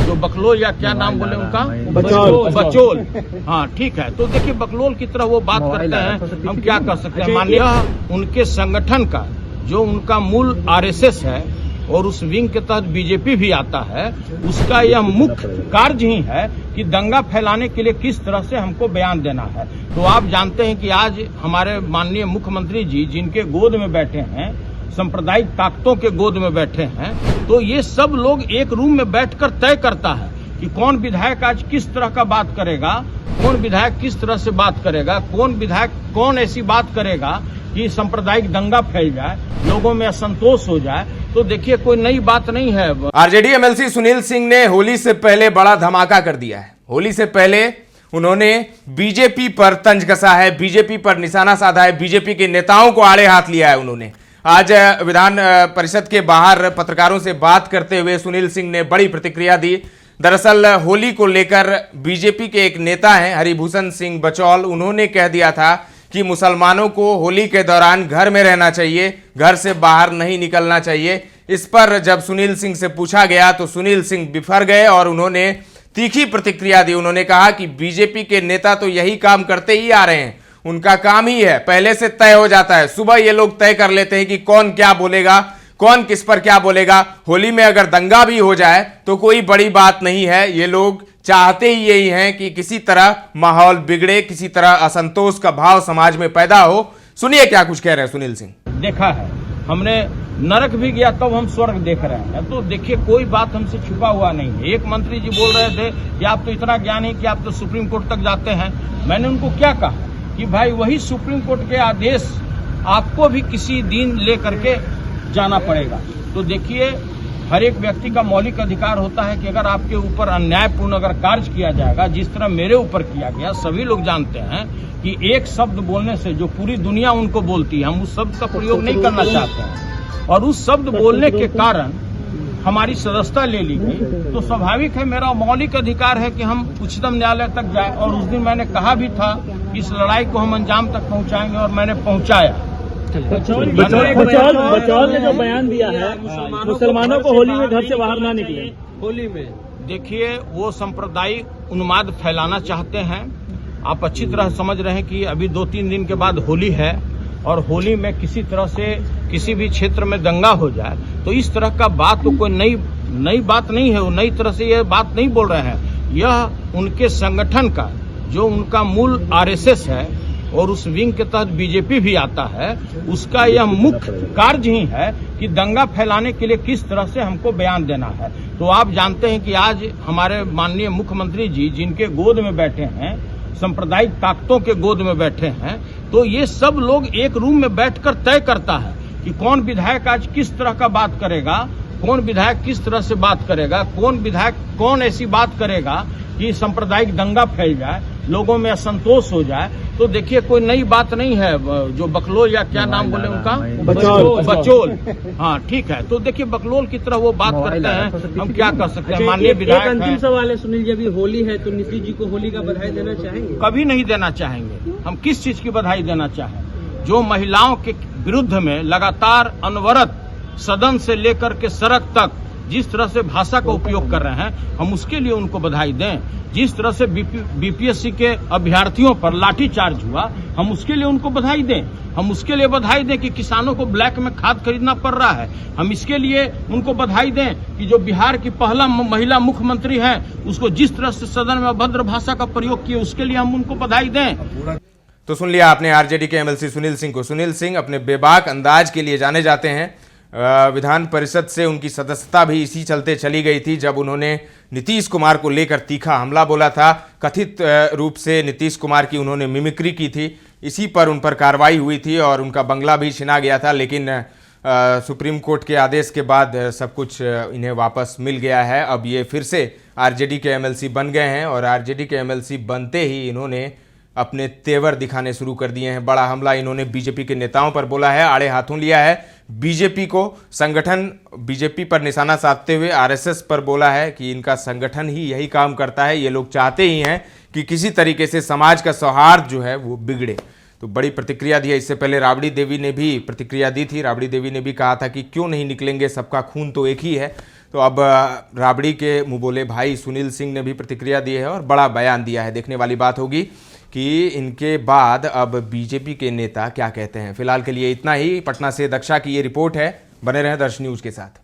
जो बकलोल या क्या नाम बोले उनका, बचोल। हाँ ठीक है, तो देखिए बकलोल की तरह वो बात करते हैं, हम क्या कर सकते हैं। माननीय उनके संगठन का जो उनका मूल आरएसएस है और उस विंग के तहत बीजेपी भी आता है, उसका यह मुख्य कार्य ही है कि दंगा फैलाने के लिए किस तरह से हमको बयान देना है। तो आप जानते हैं कि आज हमारे माननीय मुख्यमंत्री जी जिनके गोद में बैठे हैं, सांप्रदायिक ताकतों के गोद में बैठे हैं, तो ये सब लोग एक रूम में बैठकर तय करता है कि कौन विधायक आज किस तरह का बात करेगा, कौन विधायक किस तरह से बात करेगा, कौन विधायक कौन ऐसी बात करेगा कि सांप्रदायिक दंगा फैल जाए, लोगों में असंतोष हो जाए। तो देखिए कोई नई बात नहीं है। आरजेडी एमएलसी सुनील सिंह ने होली से पहले बड़ा धमाका कर दिया है। होली से पहले उन्होंने बीजेपी पर तंज कसा है, बीजेपी पर निशाना साधा है, बीजेपी के नेताओं को आड़े हाथ लिया है। उन्होंने आज विधान परिषद के बाहर पत्रकारों से बात करते हुए सुनील सिंह ने बड़ी प्रतिक्रिया दी। दरअसल होली को लेकर बीजेपी के एक नेता हैं हरिभूषण सिंह बचौल, उन्होंने कह दिया था कि मुसलमानों को होली के दौरान घर में रहना चाहिए, घर से बाहर नहीं निकलना चाहिए। इस पर जब सुनील सिंह से पूछा गया तो सुनील सिंह बिफर गए और उन्होंने तीखी प्रतिक्रिया दी। उन्होंने कहा कि बीजेपी के नेता तो यही काम करते ही आ रहे हैं, उनका काम ही है, पहले से तय हो जाता है। सुबह ये लोग तय कर लेते हैं कि कौन क्या बोलेगा, कौन किस पर क्या बोलेगा। होली में अगर दंगा भी हो जाए तो कोई बड़ी बात नहीं है। ये लोग चाहते ही यही हैं कि किसी तरह माहौल बिगड़े, किसी तरह असंतोष का भाव समाज में पैदा हो। सुनिए क्या कुछ कह रहे हैं सुनील सिंह। देखा है हमने, नरक भी गया तब हम स्वर्ग देख रहे हैं। तो देखिए कोई बात हमसे छुपा हुआ नहीं है। एक मंत्री जी बोल रहे थे कि आप तो इतना ज्ञान है कि आप तो सुप्रीम कोर्ट तक जाते हैं। मैंने उनको क्या कहा कि भाई वही सुप्रीम कोर्ट के आदेश आपको भी किसी दिन ले करके जाना पड़ेगा। तो देखिए हर एक व्यक्ति का मौलिक अधिकार होता है कि अगर आपके ऊपर अन्यायपूर्ण अगर कार्य किया जाएगा, जिस तरह मेरे ऊपर किया गया, सभी लोग जानते हैं कि एक शब्द बोलने से जो पूरी दुनिया उनको बोलती है, हम उस शब्द का प्रयोग नहीं करना चाहते हैं और उस शब्द बोलने के कारण हमारी सदस्यता ले ली गई। तो स्वाभाविक है, मेरा मौलिक अधिकार है कि हम उच्चतम न्यायालय तक जाए। और उस दिन मैंने कहा भी था कि इस लड़ाई को हम अंजाम तक पहुंचाएंगे और मैंने पहुंचाया। बचौल ने जो बयान दिया है मुसलमानों को होली में घर से बाहर ना निकले, होली में देखिए वो सांप्रदायिक उन्माद फैलाना चाहते हैं। आप अच्छी तरह समझ रहे हैं कि अभी 2-3 दिन के बाद होली है और होली में किसी तरह से किसी भी क्षेत्र में दंगा हो जाए तो इस तरह का बात तो कोई नई बात नहीं है। वो नई तरह से ये बात नहीं बोल रहे हैं। यह उनके संगठन का जो उनका मूल आरएसएस है और उस विंग के तहत बीजेपी भी आता है, उसका यह मुख्य कार्य ही है कि दंगा फैलाने के लिए किस तरह से हमको बयान देना है। तो आप जानते हैं कि आज हमारे माननीय मुख्यमंत्री जी जिनके गोद में बैठे हैं, सांप्रदायिक ताकतों के गोद में बैठे हैं, तो ये सब लोग एक रूम में बैठकर तय करता है कि कौन विधायक आज किस तरह का बात करेगा, कौन विधायक किस तरह से बात करेगा, कौन विधायक कौन ऐसी बात करेगा कि सांप्रदायिक दंगा फैल जाए, लोगों में असंतोष हो जाए। तो देखिए कोई नई बात नहीं है। जो बकलोल या क्या नाम बोले उनका, बचोल। हाँ ठीक है, तो देखिए बकलोल की तरह वो बात करते हैं, हम क्या कर सकते हैं। माननीय विधायक एक अंतिम सवाल है सुनील जी, अभी होली है तो नीतीश जी को होली का बधाई देना चाहेंगे? कभी नहीं देना चाहेंगे। हम किस चीज की बधाई देना चाहें? जो महिलाओं के विरुद्ध में लगातार अनवरत सदन से लेकर के सड़क तक जिस तरह से भाषा का उपयोग कर रहे हैं, हम उसके लिए उनको बधाई दें। जिस तरह से बीपीएससी के अभ्यर्थियों पर लाठीचार्ज हुआ, हम उसके लिए उनको बधाई दें। हम उसके लिए बधाई दें कि किसानों को ब्लैक में खाद खरीदना पड़ रहा है, हम इसके लिए उनको बधाई दें कि जो बिहार की पहला महिला मुख्यमंत्री हैं, उसको जिस तरह से सदन में अभद्र भाषा का प्रयोग किया, उसके लिए हम उनको बधाई दें। तो सुन लिया आपने आरजेडी के एमएलसी सुनील सिंह को। सुनील सिंह अपने बेबाक अंदाज के लिए जाने जाते हैं। विधान परिषद से उनकी सदस्यता भी इसी चलते चली गई थी जब उन्होंने नीतीश कुमार को लेकर तीखा हमला बोला था। कथित रूप से नीतीश कुमार की उन्होंने मिमिक्री की थी, इसी पर उन पर कार्रवाई हुई थी और उनका बंगला भी छिना गया था। लेकिन सुप्रीम कोर्ट के आदेश के बाद सब कुछ इन्हें वापस मिल गया है। अब ये फिर से आरजेडी के एमएलसी बन गए हैं और आरजेडी के एमएलसी बनते ही इन्होंने अपने तेवर दिखाने शुरू कर दिए हैं। बड़ा हमला इन्होंने बीजेपी के नेताओं पर बोला है, आड़े हाथों लिया है बीजेपी को। संगठन बीजेपी पर निशाना साधते हुए आरएसएस पर बोला है कि इनका संगठन ही यही काम करता है, ये लोग चाहते ही हैं कि किसी तरीके से समाज का सौहार्द जो है वो बिगड़े। तो बड़ी प्रतिक्रिया दी है। इससे पहले राबड़ी देवी ने भी प्रतिक्रिया दी थी। राबड़ी देवी ने भी कहा था कि क्यों नहीं निकलेंगे, सबका खून तो एक ही है। तो अब राबड़ी के मुंह बोले भाई सुनील सिंह ने भी प्रतिक्रिया दी है और बड़ा बयान दिया है। देखने वाली बात होगी कि इनके बाद अब बीजेपी के नेता क्या कहते हैं। फिलहाल के लिए इतना ही। पटना से दक्षा की ये रिपोर्ट है। बने रहें दर्श न्यूज के साथ।